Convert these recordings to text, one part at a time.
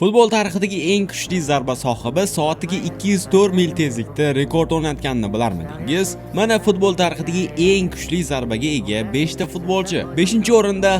Futbol tarixidagi eng kuchli zarba sohibi soatiga 204 mil tezlikda rekord o'rnatganini bilarmidingiz? Mana futbol tarixidagi eng kuchli zarbaga ega 5 ta futbolchi. 5-o'rinda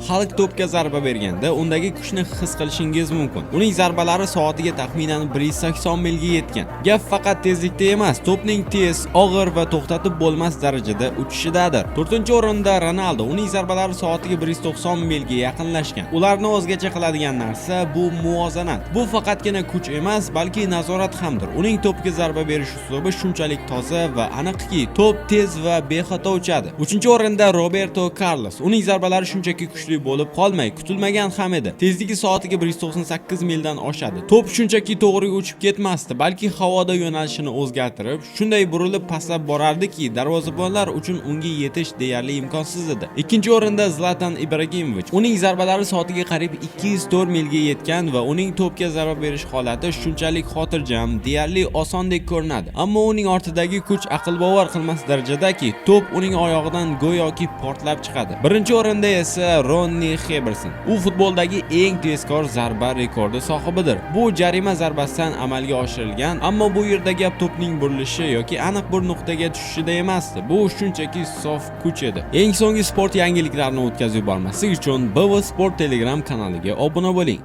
Hulk to'pga zarba berganda undagi kuchni his qilishingiz mumkin. Uning zarbalari soatiga taxminan 180 milga yetgan. Gap faqat tezlikda emas, to'pning tez, og'ir va to'xtatib bo'lmas darajada uchishidadir. 4-o'rinda Ronaldo. Uning zarbalari soatiga 190 milga yaqinlashgan. Ularni o'zgacha qiladigan narsa bu muvozanat. Bu faqatgina kuch emas, balki nazorat hamdir. Uning to'pga zarba berish uslubi shunchalik toza va aniqki, to'p tez va bexato uchadi. 3-o'rinda Roberto Carlos. Uning zarbalari shunchaki kuchli bo'lib qolmay, kutilmagan ham edi. Tezligi soatiga 198 mildan oshadi. To'p shunchaki to'g'riga uchib ketmasdi, balki havoda yo'nalishini o'zgartirib, shunday burilib pastlab borardiki, darvozabonlar uchun unga yetish deyarli imkonsiz edi. 2-o'rinda Zlatan Ibragimovich. Uning zarbalari soatiga qariyb 204 milga yetgan va uning to'pga zarba berish holati shunchalik xotirjam, deyarli osondek ko'rinadi. Ammo uning ortidagi kuch aql bovar qilmas darajadaki, to'p uning oyog'idan go'yoki portlab chiqadi. 1-o'rinda esa Ronnie Heberson. U futboldagi eng tezkor zarba rekordi sohibidir. Bu jarima zarbasidan amalga oshirilgan, ammo bu yerda gap to'pning burilishi yoki aniq bir nuqtaga tushishida emasdi. Bu shunchaki sof kuch edi. Eng so'nggi sport yangiliklarini o'tkazib yubormaslik uchun BV Sport Telegram kanaliga obuna bo'ling.